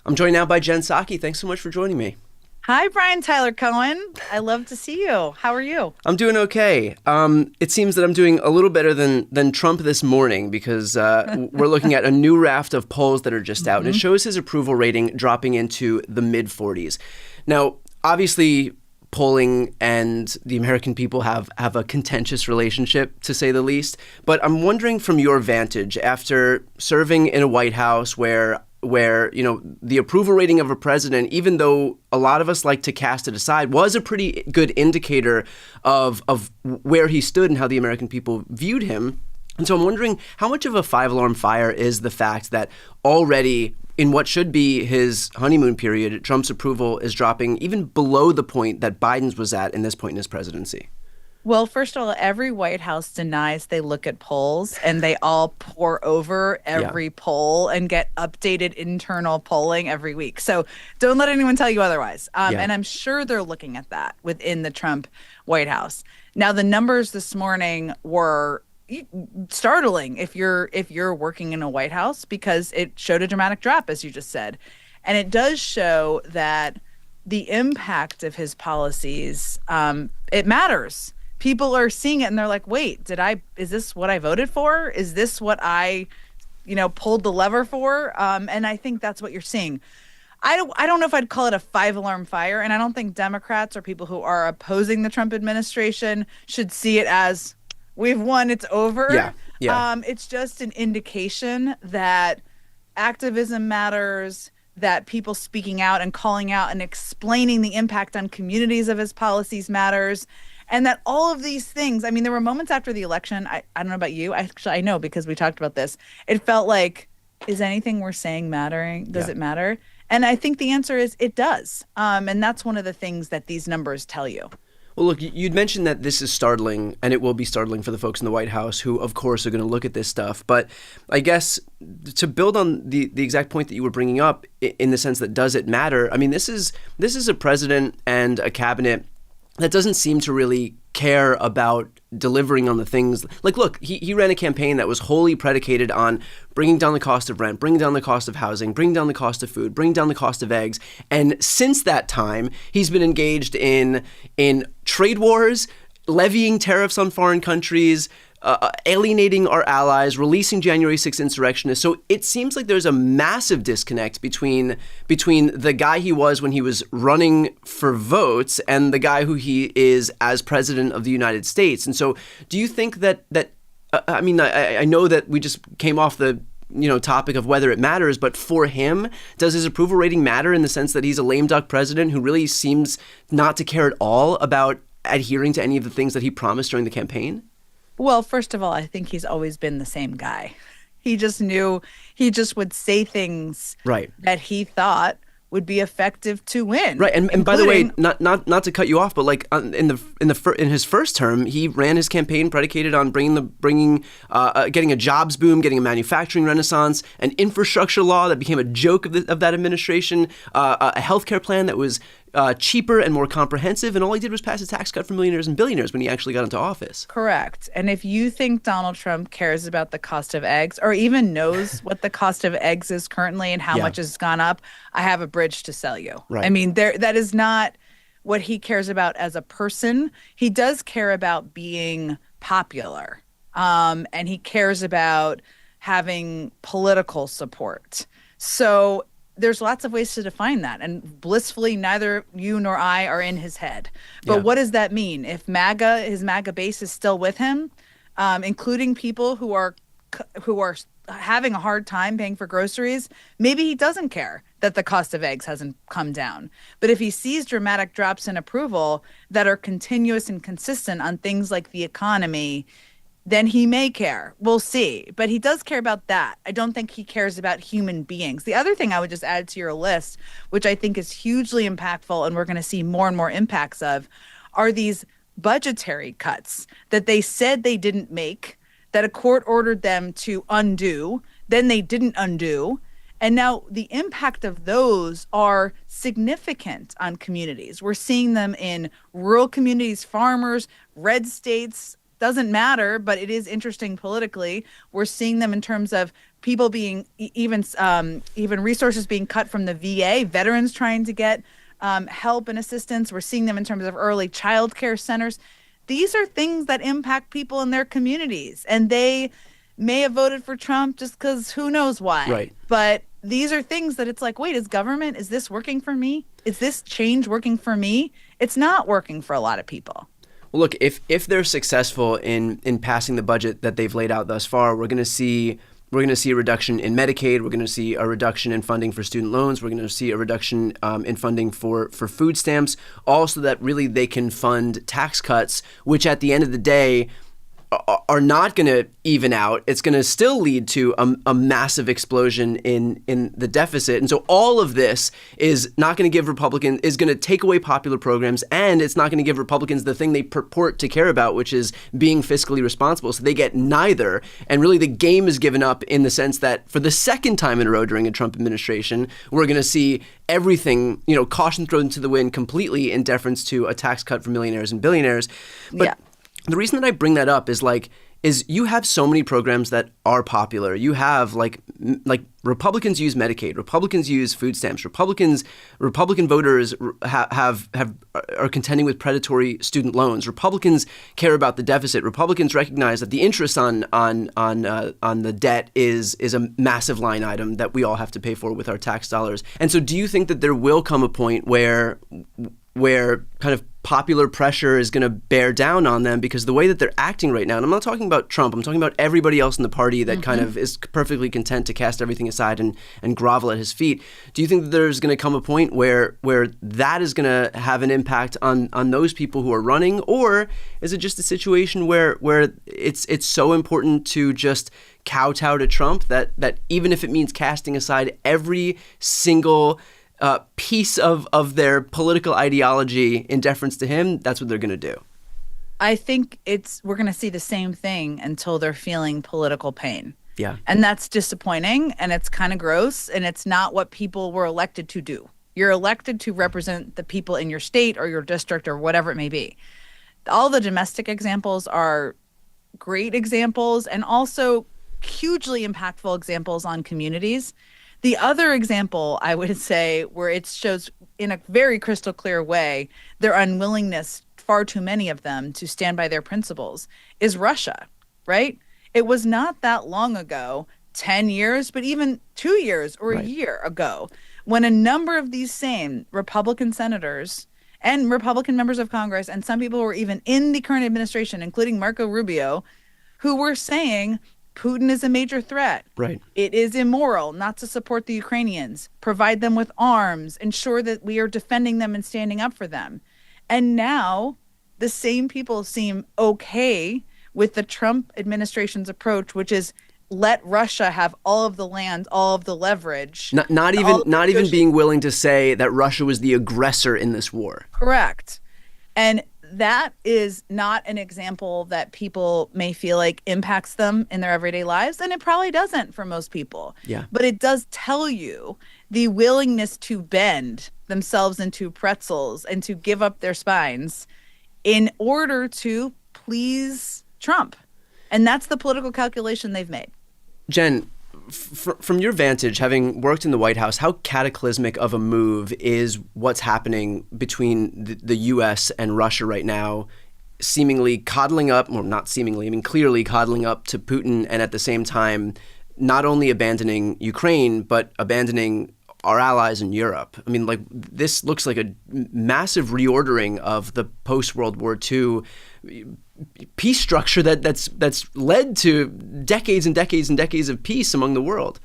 I'm joined now by Jen Psaki. Thanks so much for joining me. Hi, Brian Tyler Cohen. I love to see you. How are you? I'm doing okay. It seems that I'm doing a little better than Trump this morning because we're looking at a new raft of polls that are just out, and it hmm shows his approval rating dropping into the mid 40s. Now, obviously, polling and the American people have a contentious relationship, to say the least. But I'm wondering, from your vantage, after serving in a White House where the approval rating of a president, even though a lot of us like to cast it aside, was a pretty good indicator of where he stood and how the American people viewed him. And so I'm wondering, how much of a five-alarm fire is the fact that already in what should be his honeymoon period, Trump's approval is dropping even below the point that Biden's was at in this point in his presidency? Well, first of all, every White House denies they look at polls and they all pour over Yeah. every poll and get updated internal polling every week. So don't let anyone tell you otherwise. Yeah. And I'm sure they're looking at that within the Trump White House. Now, the numbers this morning were startling if you're working in a White House because it showed a dramatic drop, as you just said. And it does show that the impact of his policies, it matters. People are seeing it and they're like, wait, is this what I voted for? Is this what I, pulled the lever for? And I think that's what you're seeing. I don't know if I'd call it a five-alarm fire, and I don't think Democrats or people who are opposing the Trump administration should see it as we've won, it's Yeah. over. Yeah. It's just an indication that activism matters, that people speaking out and calling out and explaining the impact on communities of his policies matters. And that all of these things, I mean, there were moments after the election, I don't know about you, I know because we talked about this. It felt like, is anything we're saying mattering? Does Yeah. it matter? And I think the answer is it does. And that's one of the things that these numbers tell you. Well, look, you'd mentioned that this is startling, and it will be startling for the folks in the White House who, of course, are going to look at this stuff. But I guess to build on the exact point that you were bringing up, in the sense that does it matter? I mean, this is a president and a cabinet that doesn't seem to really care about delivering on the things. Like, look, he ran a campaign that was wholly predicated on bringing down the cost of rent, bringing down the cost of housing, bringing down the cost of food, bringing down the cost of eggs. And since that time, he's been engaged in trade wars, levying tariffs on foreign countries, alienating our allies, releasing January 6th insurrectionists. So it seems like there's a massive disconnect between the guy he was when he was running for votes and the guy who he is as president of the United States. And so do you think that I mean, I know that we just came off the topic of whether it matters, but for him, does his approval rating matter in the sense that he's a lame duck president who really seems not to care at all about adhering to any of the things that he promised during the campaign? Well, first of all, I think he's always been the same guy. He just knew he just would say things Right. that he thought would be effective to win. Right, and by the way, including not to cut you off, but like in his first term, he ran his campaign predicated on getting a jobs boom, getting a manufacturing renaissance, an infrastructure law that became a joke of that administration, a healthcare plan that was cheaper and more comprehensive, and all he did was pass a tax cut for millionaires and billionaires when he actually got into office. Correct. And if you think Donald Trump cares about the cost of eggs or even knows what the cost of eggs is currently and how Yeah. much has gone up, I have a bridge to sell you. Right. I mean, that is not what he cares about as a person. He does care about being popular. And he cares about having political support. So there's lots of ways to define that. And blissfully, neither you nor I are in his head. But Yeah. what does that mean? If his MAGA base is still with him, including people who are having a hard time paying for groceries, maybe he doesn't care that the cost of eggs hasn't come down. But if he sees dramatic drops in approval that are continuous and consistent on things like the economy, then he may care. We'll see. But he does care about that. I don't think he cares about human beings. The other thing I would just add to your list, which I think is hugely impactful and we're going to see more and more impacts of, are these budgetary cuts that they said they didn't make, that a court ordered them to undo, then they didn't undo. And now the impact of those are significant on communities. We're seeing them in rural communities, farmers, red states, doesn't matter, but it is interesting politically. We're seeing them in terms of people being even resources being cut from the VA, veterans trying to get help and assistance. We're seeing them in terms of early child care centers. These are things that impact people in their communities, and they may have voted for Trump just because who knows why. Right. But these are things that it's like, wait, is this working for me? Is this change working for me? It's not working for a lot of people. Well, look, if they're successful in passing the budget that they've laid out thus far, we're going to see a reduction in Medicaid. We're going to see a reduction in funding for student loans. We're going to see a reduction in funding for food stamps, all so that really they can fund tax cuts, which at the end of the day are not going to even out. It's going to still lead to a massive explosion in the deficit. And so all of this is not going to give Republicans, is going to take away popular programs, and it's not going to give Republicans the thing they purport to care about, which is being fiscally responsible. So they get neither. And really the game is given up in the sense that for the second time in a row during a Trump administration, we're going to see everything, caution thrown to the wind completely in deference to a tax cut for millionaires and billionaires. But the reason that I bring that up is you have so many programs that are popular. You have like Republicans use Medicaid, Republicans use food stamps, Republican voters are contending with predatory student loans. Republicans care about the deficit. Republicans recognize that the interest on the debt is a massive line item that we all have to pay for with our tax dollars. And so, do you think that there will come a point where kind of popular pressure is going to bear down on them because the way that they're acting right now, and I'm not talking about Trump, I'm talking about everybody else in the party that kind of is perfectly content to cast everything aside and grovel at his feet. Do you think that there's going to come a point where that is going to have an impact on those people who are running, or is it just a situation where it's so important to just kowtow to Trump that even if it means casting aside every single piece of their political ideology in deference to him, that's what they're going to do? I think we're going to see the same thing until they're feeling political pain. Yeah. And that's disappointing, and it's kind of gross, and it's not what people were elected to do. You're elected to represent the people in your state or your district or whatever it may be. All the domestic examples are great examples and also hugely impactful examples on communities. The other example, I would say, where it shows in a very crystal clear way their unwillingness, far too many of them, to stand by their principles, is Russia, right? It was not that long ago, 10 years, but even 2 years or a year ago, when a number of these same Republican senators and Republican members of Congress and some people who were even in the current administration, including Marco Rubio, who were saying Putin is a major threat. Right. It is immoral not to support the Ukrainians, provide them with arms, ensure that we are defending them and standing up for them. And now the same people seem okay with the Trump administration's approach, which is let Russia have all of the land, all of the leverage. Not even being willing to say that Russia was the aggressor in this war. Correct. And that is not an example that people may feel like impacts them in their everyday lives, and it probably doesn't for most people. Yeah. But it does tell you the willingness to bend themselves into pretzels and to give up their spines in order to please Trump. And that's the political calculation they've made. Jen, from your vantage, having worked in the White House, how cataclysmic of a move is what's happening between the U.S. and Russia right now, seemingly coddling up, or not seemingly, I mean clearly coddling up to Putin, and at the same time not only abandoning Ukraine, but abandoning our allies in Europe? I mean, this looks like a massive reordering of the post-World War II peace structure that's led to decades and decades and decades of peace among the world.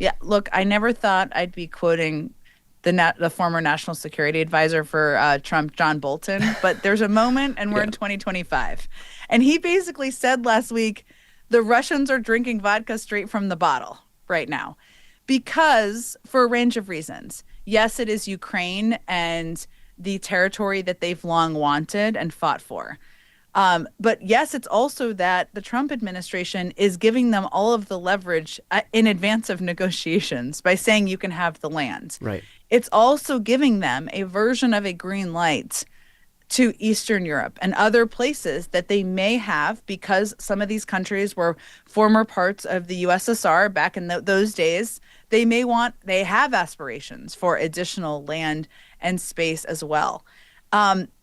Yeah, look, I never thought I'd be quoting the former national security advisor for Trump, John Bolton, but there's a moment, and we're in 2025. And he basically said last week, the Russians are drinking vodka straight from the bottle right now because, for a range of reasons. Yes, it is Ukraine and the territory that they've long wanted and fought for. But yes, it's also that the Trump administration is giving them all of the leverage in advance of negotiations by saying you can have the land. Right. It's also giving them a version of a green light to Eastern Europe and other places that they may have, because some of these countries were former parts of the USSR back in those days. They have aspirations for additional land and space as well.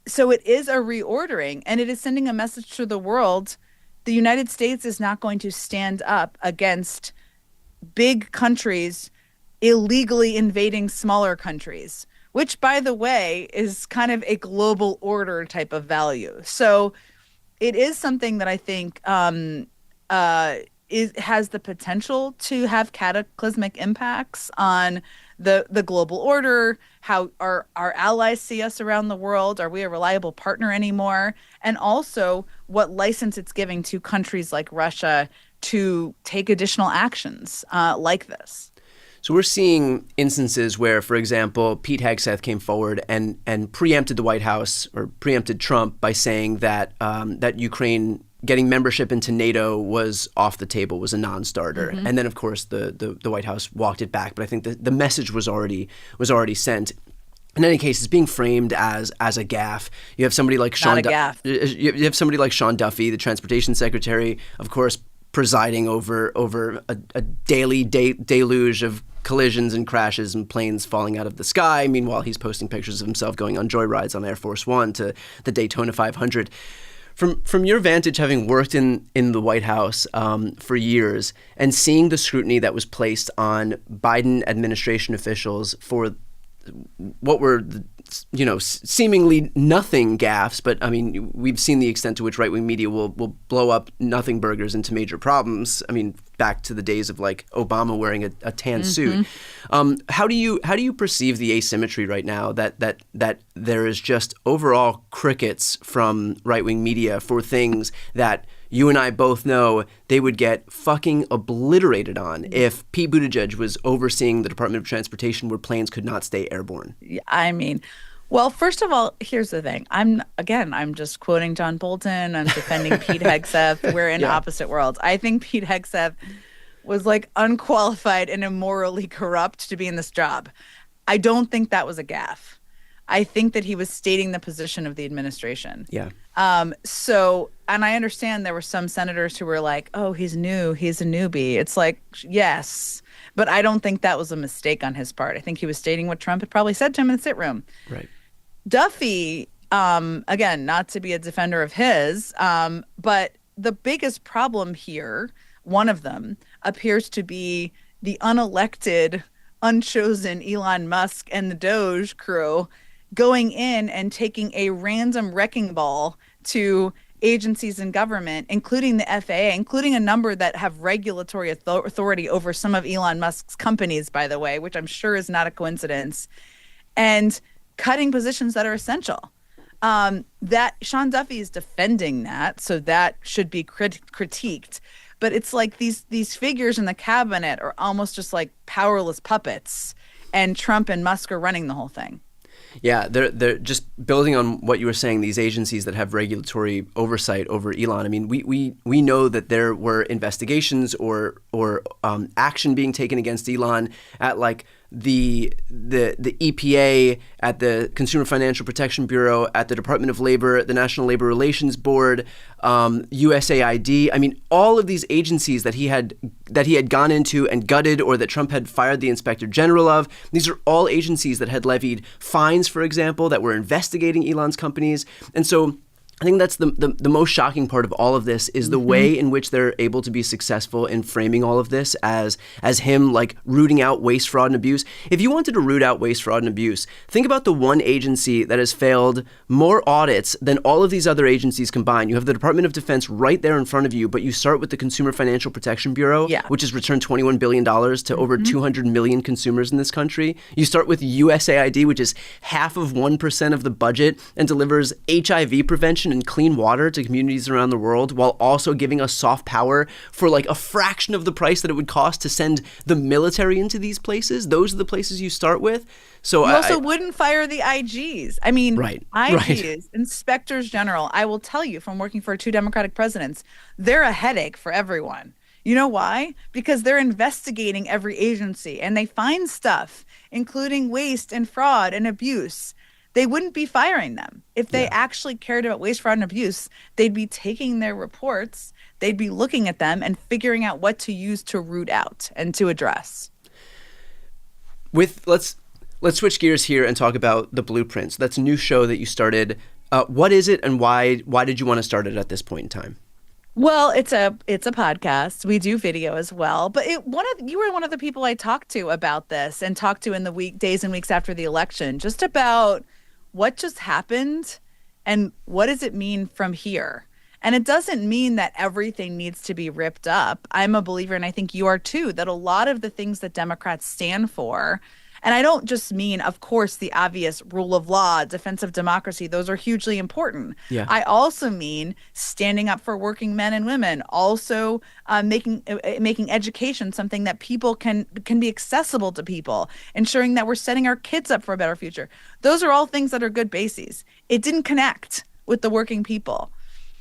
So it is a reordering, and it is sending a message to the world. The United States is not going to stand up against big countries illegally invading smaller countries, which, by the way, is kind of a global order type of value. So it is something that I think has the potential to have cataclysmic impacts on the global order, how our allies see us around the world. Are we a reliable partner anymore? And also what license it's giving to countries like Russia to take additional actions like this. So we're seeing instances where, for example, Pete Hegseth came forward and preempted the White House, or preempted Trump, by saying that that Ukraine getting membership into NATO was off the table, was a non-starter. And then, of course, the White House walked it back. But I think the message was already sent. In any case, it's being framed as a gaffe. You have somebody like Sean. Not a gaffe. You have somebody like Sean Duffy, the transportation secretary, of course, presiding over a daily deluge of collisions and crashes and planes falling out of the sky. Meanwhile, he's posting pictures of himself going on joyrides on Air Force One to the Daytona 500. From your vantage, having worked in the White House for years and seeing the scrutiny that was placed on Biden administration officials for what were, seemingly nothing gaffes, but I mean, we've seen the extent to which right-wing media will blow up nothing burgers into major problems. I mean, back to the days of like Obama wearing a tan suit. How do you perceive the asymmetry right now that there is just overall crickets from right-wing media for things that you and I both know they would get fucking obliterated on if Pete Buttigieg was overseeing the Department of Transportation where planes could not stay airborne? I mean, well, first of all, here's the thing. I'm just quoting John Bolton. I'm defending Pete Hegseth. We're in opposite worlds. I think Pete Hegseth was like unqualified and immorally corrupt to be in this job. I don't think that was a gaffe. I think that he was stating the position of the administration. Yeah. So, and I understand there were some senators who were like, oh, he's new, he's a newbie. It's like, yes, but I don't think that was a mistake on his part. I think he was stating what Trump had probably said to him in the sit room. Right. Duffy, again, not to be a defender of his, but the biggest problem here, one of them, appears to be the unelected, unchosen Elon Musk and the Doge crew going in and taking a random wrecking ball to agencies in government, including the FAA, including a number that have regulatory authority over some of Elon Musk's companies, by the way, which I'm sure is not a coincidence, and cutting positions that are essential. That Sean Duffy is defending that, so that should be critiqued. But it's like these figures in the cabinet are almost just like powerless puppets, and Trump and Musk are running the whole thing. Yeah, they're just building on what you were saying, these agencies that have regulatory oversight over Elon. I mean, we know that there were investigations or action being taken against Elon at like the EPA, at the Consumer Financial Protection Bureau, at the Department of Labor, the National Labor Relations Board, USAID. I mean, all of these agencies that he had gone into and gutted, or that Trump had fired the inspector general of. These are all agencies that had levied fines, for example, that were investigating Elon's companies. And so I think that's the most shocking part of all of this is the way in which they're able to be successful in framing all of this as him like rooting out waste, fraud, and abuse. If you wanted to root out waste, fraud, and abuse, think about the one agency that has failed more audits than all of these other agencies combined. You have the Department of Defense right there in front of you, but you start with the Consumer Financial Protection Bureau, which has returned $21 billion to over 200 million consumers in this country. You start with USAID, which is half of 1% of the budget and delivers HIV prevention and clean water to communities around the world, while also giving us soft power for like a fraction of the price that it would cost to send the military into these places. Those are the places you start with. So you also wouldn't fire the IGs. I mean, IGs, inspectors general, I will tell you from working for 2 Democratic presidents, they're a headache for everyone. You know why? Because they're investigating every agency and they find stuff, including waste and fraud and abuse. they wouldn't be firing them. If they Yeah. actually cared about waste, fraud, and abuse, they'd be taking their reports, they'd be looking at them and figuring out what to use to root out and to address. With let's switch gears here and talk about the Blueprints. That's a new show that you started. What is it, and why did you want to start it at this point in time? Well, it's a podcast. We do video as well, but you were one of the people I talked to about this and talked to in the days and weeks after the election, just about what just happened and what does it mean from here. And it doesn't mean that everything needs to be ripped up. I'm a believer, and I think you are too, that a lot of the things that Democrats stand for, and I don't just mean, of course, the obvious rule of law, defense of democracy. Those are hugely important. Yeah. I also mean standing up for working men and women, also making education something that people can be accessible to people, ensuring that we're setting our kids up for a better future. Those are all things that are good bases. It didn't connect with the working people.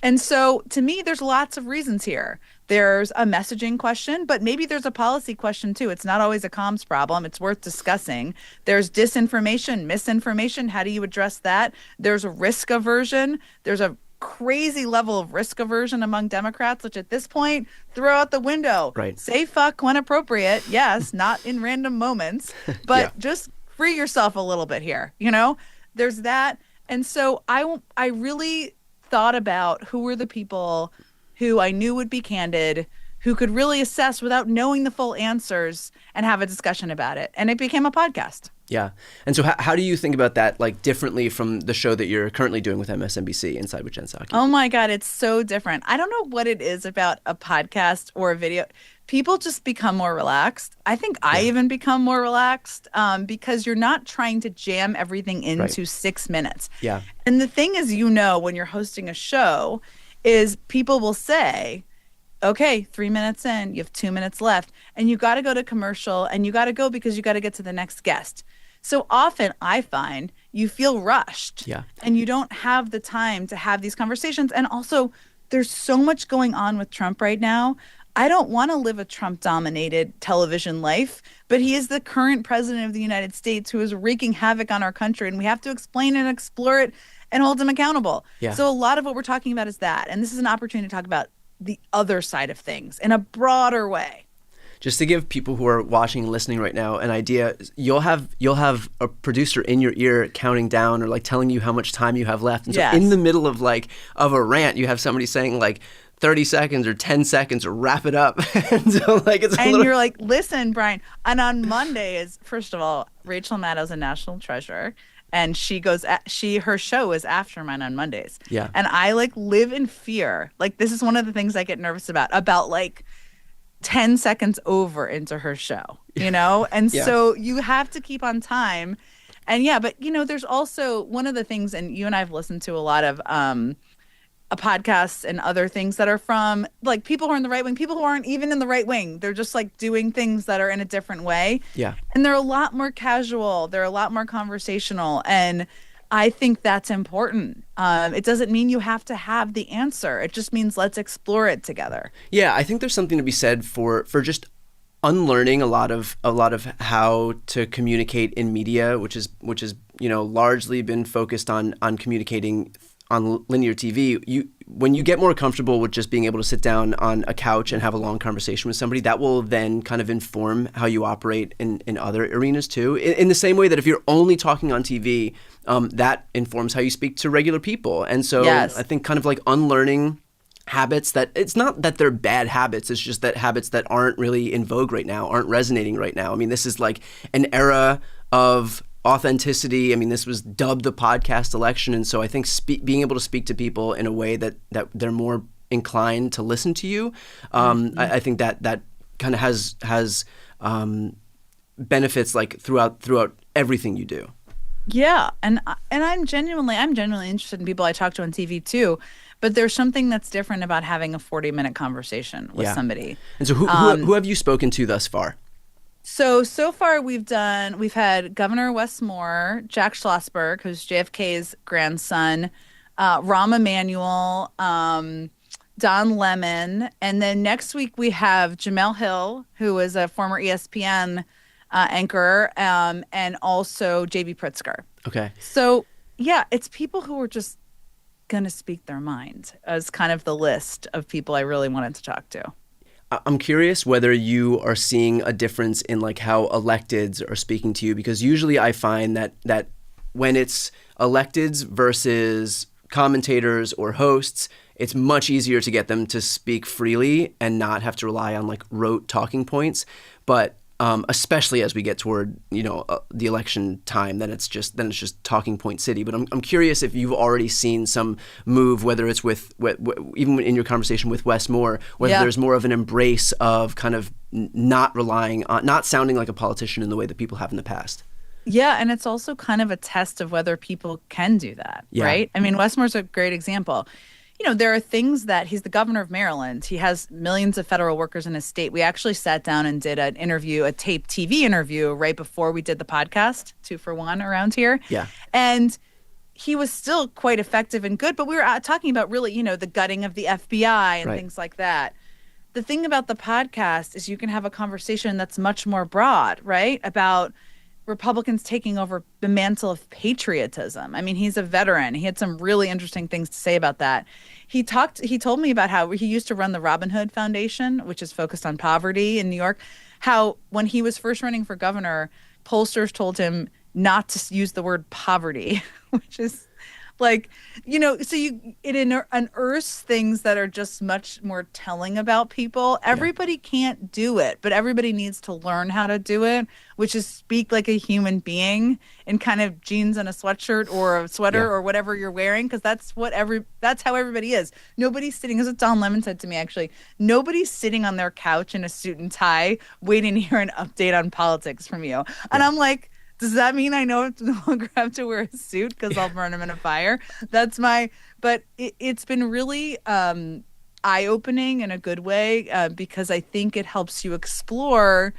And so to me, there's lots of reasons here. There's a messaging question, but maybe there's a policy question too. It's not always a comms problem. It's worth discussing. There's disinformation, misinformation. How do you address that? There's a risk aversion. There's a crazy level of risk aversion among Democrats, which at this point, throw out the window. Right. Say fuck when appropriate. Yes, not in random moments, but Yeah. just free yourself a little bit here. You know, there's that. And so I really thought about who were the people who I knew would be candid, who could really assess without knowing the full answers and have a discussion about it. And it became a podcast. Yeah. And so how do you think about that, like, differently from the show that you're currently doing with MSNBC, Inside with Jen Psaki? Oh my God, it's so different. I don't know what it is about a podcast or a video. People just become more relaxed. I think I even become more relaxed because you're not trying to jam everything into 6 minutes. Yeah. And the thing is, when you're hosting a show, is people will say, okay, 3 minutes in, you have 2 minutes left, and you got to go to commercial, and you got to go because you got to get to the next guest. So often I find you feel rushed, and you don't have the time to have these conversations. And also, there's so much going on with Trump right now. I don't want to live a Trump-dominated television life, but he is the current president of the United States who is wreaking havoc on our country, and we have to explain and explore it and hold him accountable. Yeah. So a lot of what we're talking about is that, and this is an opportunity to talk about the other side of things in a broader way. Just to give people who are watching and listening right now an idea, you'll have a producer in your ear counting down or like telling you how much time you have left. And so in the middle of a rant, you have somebody saying like 30 seconds or 10 seconds or wrap it up. And so you're like, listen, Brian. And on Mondays, first of all, Rachel Maddow's a national treasure. And her show is after mine on Mondays. Yeah. And I live in fear. This is one of the things I get nervous about 10 seconds over into her show, And so you have to keep on time. And but there's also one of the things, and you and I have listened to a lot of podcasts and other things that are from people who are in the right wing, people who aren't even in the right wing. They're just doing things that are in a different way. Yeah. And they're a lot more casual. They're a lot more conversational. And I think that's important. It doesn't mean you have to have the answer. It just means let's explore it together. Yeah, I think there's something to be said for just unlearning a lot of how to communicate in media, which is largely been focused on communicating on linear TV. When you get more comfortable with just being able to sit down on a couch and have a long conversation with somebody, that will then kind of inform how you operate in other arenas too. In the same way that if you're only talking on TV, that informs how you speak to regular people. And so I think kind of unlearning habits that it's not that they're bad habits, it's just that habits that aren't really in vogue right now, aren't resonating right now. I mean, this is an era of authenticity. I mean, this was dubbed the podcast election. And so I think being able to speak to people in a way that they're more inclined to listen to you, I think that kind of has benefits throughout everything you do. Yeah. And I'm genuinely interested in people I talk to on TV too. But there's something that's different about having a 40-minute conversation with somebody. And so who have you spoken to thus far? So far we've had Governor Wes Moore, Jack Schlossberg, who's JFK's grandson, Rahm Emanuel, Don Lemon, and then next week we have Jamel Hill, who is a former ESPN anchor, and also J.B. Pritzker. Okay. So Yeah, it's people who are just going to speak their mind as kind of the list of people I really wanted to talk to. I'm curious whether you are seeing a difference in like how electeds are speaking to you, because usually I find that when it's electeds versus commentators or hosts, it's much easier to get them to speak freely and not have to rely on like rote talking points. But especially as we get toward the election time, then it's just talking point city. But I'm curious if you've already seen some move, whether it's with even in your conversation with Wes Moore, whether Yeah. there's more of an embrace of kind of not relying on, not sounding like a politician in the way that people have in the past. Yeah, and it's also kind of a test of whether people can do that, Yeah. right? I mean, Westmore's a great example. There are things that he's the governor of Maryland. He has millions of federal workers in his state. We actually sat down and did an interview, a taped TV interview right before we did the podcast, 2 for 1 around here. Yeah. And he was still quite effective and good, but we were talking about really, the gutting of the FBI and Right. things like that. The thing about the podcast is you can have a conversation that's much more broad, right? About Republicans taking over the mantle of patriotism. I mean, he's a veteran. He had some really interesting things to say about that. He told me about how he used to run the Robin Hood Foundation, which is focused on poverty in New York, how when he was first running for governor, pollsters told him not to use the word poverty, which is like, so it unearths things that are just much more telling about people. Everybody can't do it, but everybody needs to learn how to do it, which is speak like a human being in kind of jeans and a sweatshirt or a sweater or whatever you're wearing, because that's how everybody is. Nobody's sitting, as Don Lemon said to me, actually, nobody's sitting on their couch in a suit and tie waiting to hear an update on politics from you. And I'm like, does that mean I no longer have to wear a suit because I'll burn them in a fire? But it's been really eye-opening in a good way because I think it helps you explore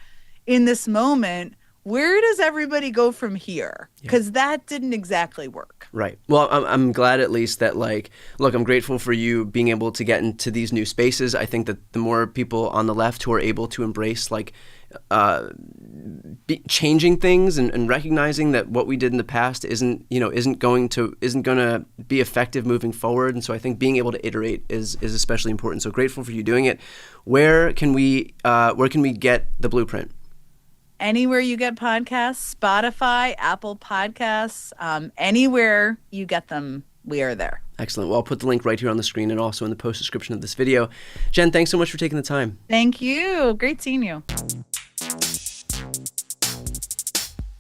in this moment, where does everybody go from here? Because that didn't exactly work. Right. Well, I'm glad at least that, like, look, I'm grateful for you being able to get into these new spaces. I think that the more people on the left who are able to embrace, like, changing things and recognizing that what we did in the past isn't going to be effective moving forward. And so I think being able to iterate is especially important. So grateful for you doing it. Where can we get the blueprint? Anywhere you get podcasts, Spotify, Apple Podcasts, anywhere you get them, we are there. Excellent. Well, I'll put the link right here on the screen and also in the post description of this video. Jen, thanks so much for taking the time. Thank you. Great seeing you.